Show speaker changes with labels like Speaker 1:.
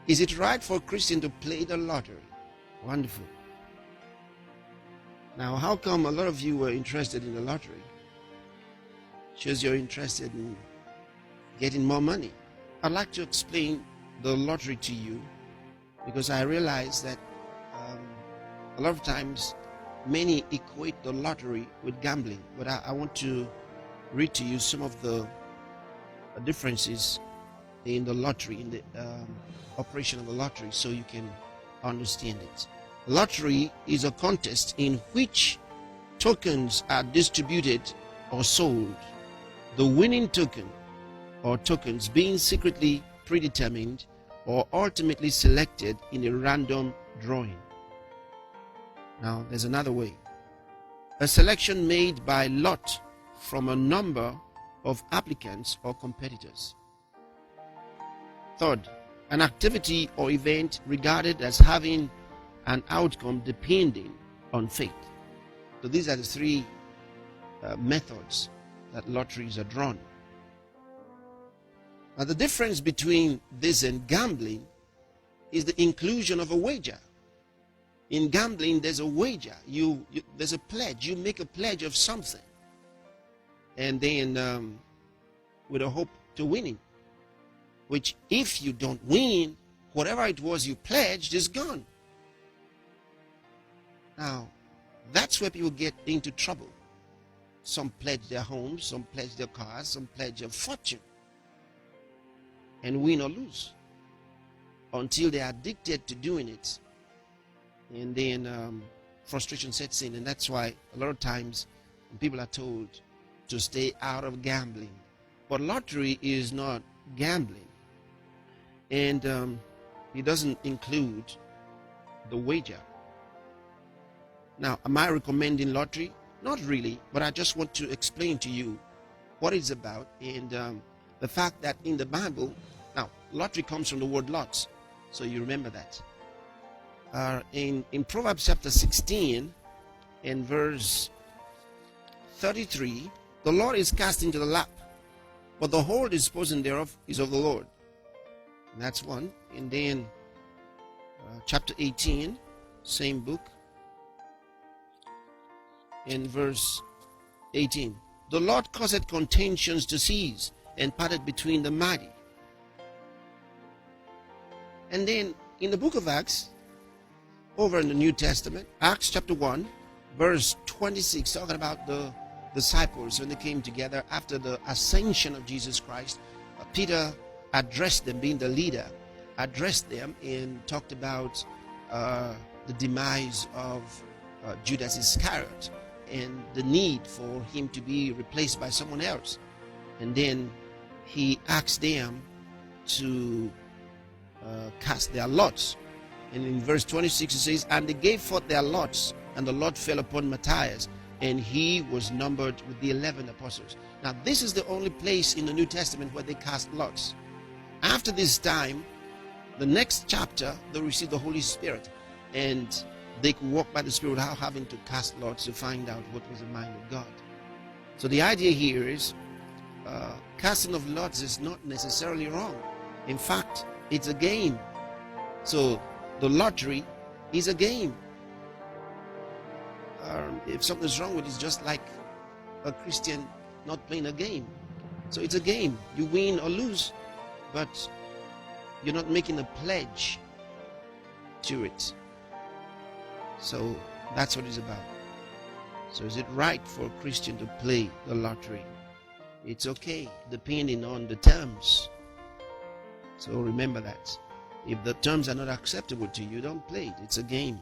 Speaker 1: Is it right for a Christian to play the lottery? Wonderful. Now, how come a lot of you were interested in the lottery? Shows you're interested in getting more money. I'd like to explain the lottery to you because I realize that a lot of times many equate the lottery with gambling. But I want to read to you some of the differences in the lottery, in the operation of the lottery, so you can understand it. Lottery is a contest in which tokens are distributed or sold. The winning token or tokens being secretly predetermined or ultimately selected in a random drawing. Now, there's another way. A selection made by lot from a number of applicants or competitors. Third, an activity or event regarded as having an outcome depending on fate. So these are the three methods that lotteries are drawn. Now, the difference between this and gambling is the inclusion of a wager. In gambling, there's a wager. There's a pledge. You make a pledge of something, and then with a hope to winning. Which, if you don't win, whatever it was you pledged is gone. Now, that's where people get into trouble. Some pledge their homes, some pledge their cars, some pledge a fortune, and win or lose until they are addicted to doing it, and then frustration sets in. And that's why a lot of times people are told to stay out of gambling. But lottery is not gambling, and it doesn't include the wager. Now, am I recommending lottery? Not really, but I just want to explain to you what it's about, and the fact that in the Bible, now, lottery comes from the word lots, so you remember that. In Proverbs chapter 16 and verse 33, the Lord is cast into the lap, but the whole disposing thereof is of the Lord. And that's one. And then chapter 18, same book, in verse 18. The Lord caused contentions to cease and parted between the mighty. And then in the book of Acts, over in the New Testament, Acts chapter 1, verse 26, talking about the disciples when they came together after the ascension of Jesus Christ. Peter addressed them, being the leader, addressed them and talked about the demise of Judas Iscariot and the need for him to be replaced by someone else. And then he asked them to cast their lots. And in verse 26 it says, and they gave forth their lots, and the lot fell upon Matthias, and he was numbered with the 11 apostles. Now, this is the only place in the New Testament where they cast lots. After this time, the next chapter, they received the Holy Spirit, and they could walk by the Spirit without having to cast lots to find out what was the mind of God. So the idea here is casting of lots is not necessarily wrong. In fact, it's a game. So the lottery is a game. If something's wrong with it, it's just like a Christian not playing a game. So it's a game. You win or lose, but you're not making a pledge to it. So that's what it's about. So is it right for a Christian to play the lottery? It's okay, depending on the terms. So remember that. If the terms are not acceptable to you, don't play it. It's a game.